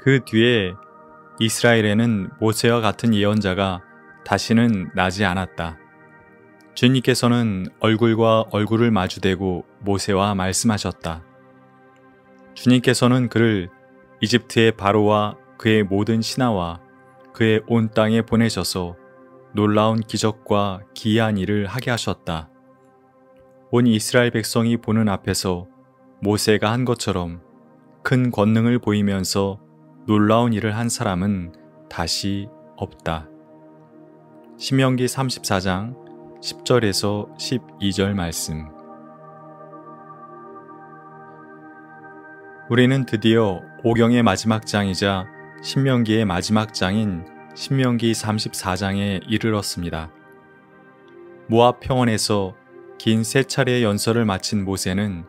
그 뒤에 이스라엘에는 모세와 같은 예언자가 다시는 나지 않았다. 주님께서는 얼굴과 얼굴을 마주대고 모세와 말씀하셨다. 주님께서는 그를 이집트의 바로와 그의 모든 신하와 그의 온 땅에 보내셔서 놀라운 기적과 기이한 일을 하게 하셨다. 온 이스라엘 백성이 보는 앞에서 모세가 한 것처럼 큰 권능을 보이면서 놀라운 일을 한 사람은 다시 없다. 신명기 34장 10절에서 12절 말씀. 우리는 드디어 오경의 마지막 장이자 신명기의 마지막 장인 신명기 34장에 이르렀습니다. 모압 평원에서 긴 세 차례의 연설을 마친 모세는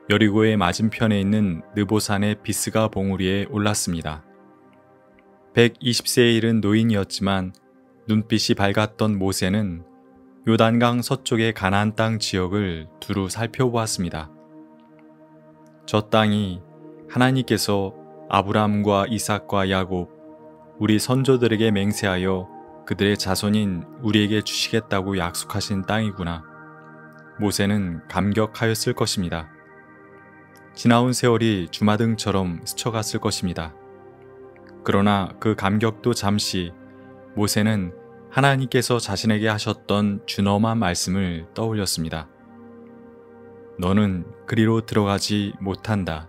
여리고의 맞은편에 있는 느보산의 비스가 봉우리에 올랐습니다. 120세에 이른 노인이었지만 눈빛이 밝았던 모세는 요단강 서쪽의 가나안 땅 지역을 두루 살펴보았습니다. 저 땅이 하나님께서 아브라함과 이삭과 야곱, 우리 선조들에게 맹세하여 그들의 자손인 우리에게 주시겠다고 약속하신 땅이구나. 모세는 감격하였을 것입니다. 지나온 세월이 주마등처럼 스쳐갔을 것입니다. 그러나 그 감격도 잠시 모세는 하나님께서 자신에게 하셨던 준엄한 말씀을 떠올렸습니다. 너는 그리로 들어가지 못한다.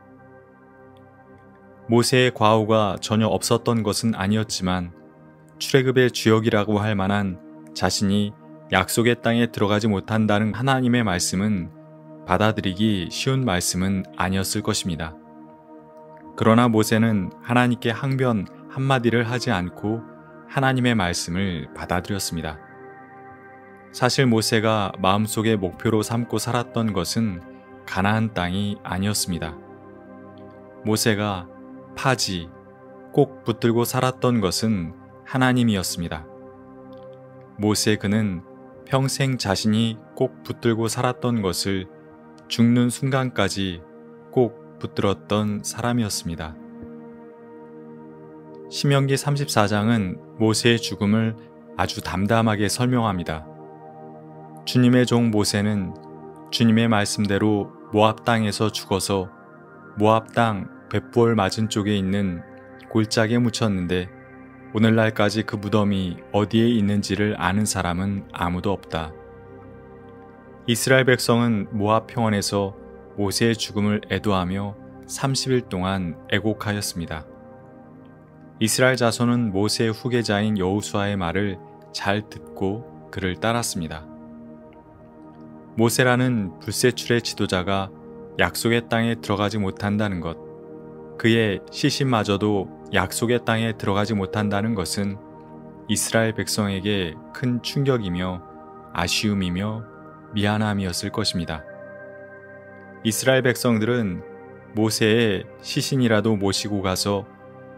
모세의 과오가 전혀 없었던 것은 아니었지만 출애굽의 주역이라고 할 만한 자신이 약속의 땅에 들어가지 못한다는 하나님의 말씀은 받아들이기 쉬운 말씀은 아니었을 것입니다. 그러나 모세는 하나님께 항변 한마디를 하지 않고 하나님의 말씀을 받아들였습니다. 사실 모세가 마음속의 목표로 삼고 살았던 것은 가나안 땅이 아니었습니다. 모세가 파지, 꼭 붙들고 살았던 것은 하나님이었습니다. 모세 그는 평생 자신이 꼭 붙들고 살았던 것을 죽는 순간까지 꼭 붙들었던 사람이었습니다. 신명기 34장은 모세의 죽음을 아주 담담하게 설명합니다. 주님의 종 모세는 주님의 말씀대로 모압 땅에서 죽어서 모압 땅 벳부얼 맞은 쪽에 있는 골짜기에 묻혔는데 오늘날까지 그 무덤이 어디에 있는지를 아는 사람은 아무도 없다. 이스라엘 백성은 모압 평원에서 모세의 죽음을 애도하며 30일 동안 애곡하였습니다. 이스라엘 자손은 모세의 후계자인 여호수아의 말을 잘 듣고 그를 따랐습니다. 모세라는 불세출의 지도자가 약속의 땅에 들어가지 못한다는 것, 그의 시신마저도 약속의 땅에 들어가지 못한다는 것은 이스라엘 백성에게 큰 충격이며 아쉬움이며 미안함이었을 것입니다. 이스라엘 백성들은 모세의 시신이라도 모시고 가서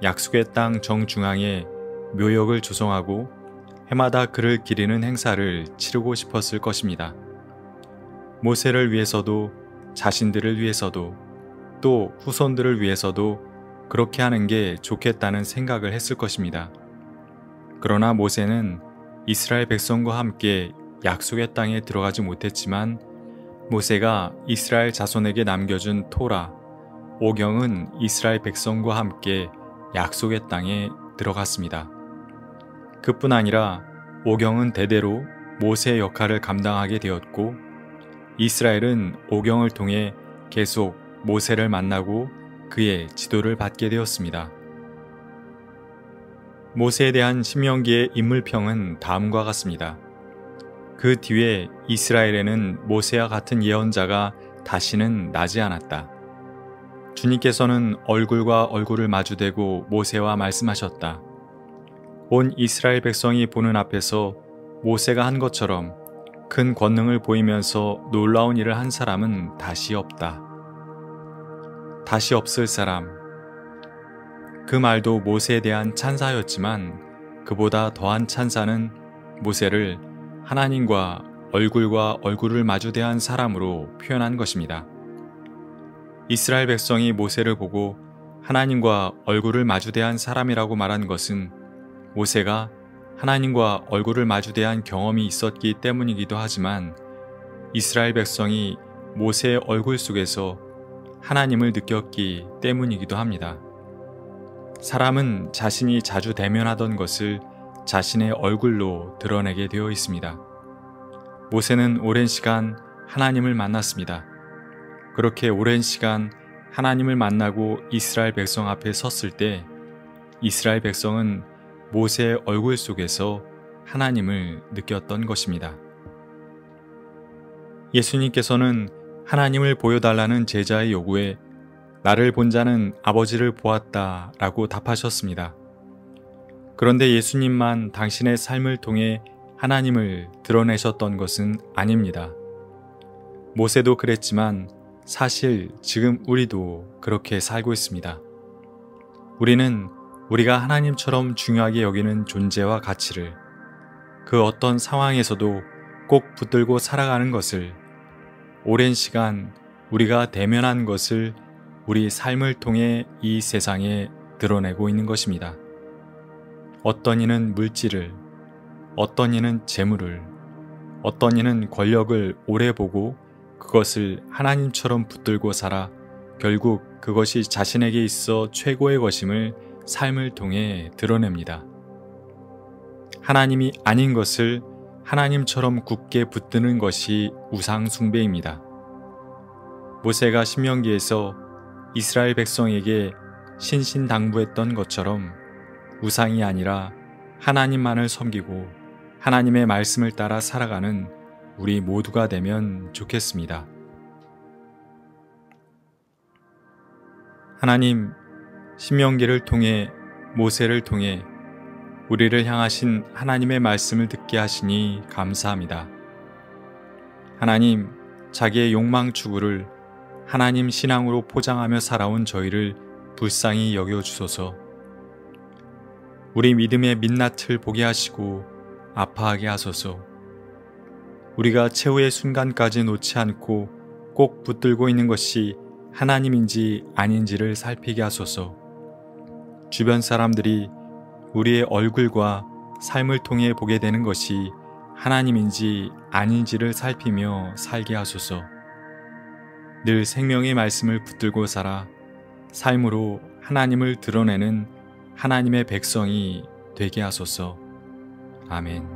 약속의 땅 정중앙에 묘역을 조성하고 해마다 그를 기리는 행사를 치르고 싶었을 것입니다. 모세를 위해서도 자신들을 위해서도 또 후손들을 위해서도 그렇게 하는 게 좋겠다는 생각을 했을 것입니다. 그러나 모세는 이스라엘 백성과 함께 약속의 땅에 들어가지 못했지만 모세가 이스라엘 자손에게 남겨준 토라, 오경은 이스라엘 백성과 함께 약속의 땅에 들어갔습니다. 그뿐 아니라 오경은 대대로 모세의 역할을 감당하게 되었고 이스라엘은 오경을 통해 계속 모세를 만나고 그의 지도를 받게 되었습니다. 모세에 대한 신명기의 인물평은 다음과 같습니다. 그 뒤에 이스라엘에는 모세와 같은 예언자가 다시는 나지 않았다. 주님께서는 얼굴과 얼굴을 마주대고 모세와 말씀하셨다. 온 이스라엘 백성이 보는 앞에서 모세가 한 것처럼 큰 권능을 보이면서 놀라운 일을 한 사람은 다시 없다. 다시 없을 사람. 그 말도 모세에 대한 찬사였지만 그보다 더한 찬사는 모세를 하나님과 얼굴과 얼굴을 마주대한 사람으로 표현한 것입니다. 이스라엘 백성이 모세를 보고 하나님과 얼굴을 마주대한 사람이라고 말한 것은 모세가 하나님과 얼굴을 마주대한 경험이 있었기 때문이기도 하지만 이스라엘 백성이 모세의 얼굴 속에서 하나님을 느꼈기 때문이기도 합니다. 사람은 자신이 자주 대면하던 것을 자신의 얼굴로 드러내게 되어 있습니다. 모세는 오랜 시간 하나님을 만났습니다. 그렇게 오랜 시간 하나님을 만나고 이스라엘 백성 앞에 섰을 때 이스라엘 백성은 모세의 얼굴 속에서 하나님을 느꼈던 것입니다. 예수님께서는 하나님을 보여달라는 제자의 요구에 나를 본 자는 아버지를 보았다 라고 답하셨습니다. 그런데 예수님만 당신의 삶을 통해 하나님을 드러내셨던 것은 아닙니다. 모세도 그랬지만 사실 지금 우리도 그렇게 살고 있습니다. 우리는 우리가 하나님처럼 중요하게 여기는 존재와 가치를 그 어떤 상황에서도 꼭 붙들고 살아가는 것을 오랜 시간 우리가 대면한 것을 우리 삶을 통해 이 세상에 드러내고 있는 것입니다. 어떤 이는 물질을, 어떤 이는 재물을, 어떤 이는 권력을 오래 보고 그것을 하나님처럼 붙들고 살아 결국 그것이 자신에게 있어 최고의 것임을 삶을 통해 드러냅니다. 하나님이 아닌 것을 하나님처럼 굳게 붙드는 것이 우상 숭배입니다. 모세가 신명기에서 이스라엘 백성에게 신신당부했던 것처럼 우상이 아니라 하나님만을 섬기고 하나님의 말씀을 따라 살아가는 우리 모두가 되면 좋겠습니다. 하나님, 신명기를 통해 모세를 통해 우리를 향하신 하나님의 말씀을 듣게 하시니 감사합니다. 하나님, 자기의 욕망 추구를 하나님 신앙으로 포장하며 살아온 저희를 불쌍히 여겨주소서. 우리 믿음의 민낯을 보게 하시고 아파하게 하소서. 우리가 최후의 순간까지 놓지 않고 꼭 붙들고 있는 것이 하나님인지 아닌지를 살피게 하소서. 주변 사람들이 우리의 얼굴과 삶을 통해 보게 되는 것이 하나님인지 아닌지를 살피며 살게 하소서. 늘 생명의 말씀을 붙들고 살아 삶으로 하나님을 드러내는 하나님의 백성이 되게 하소서. 아멘.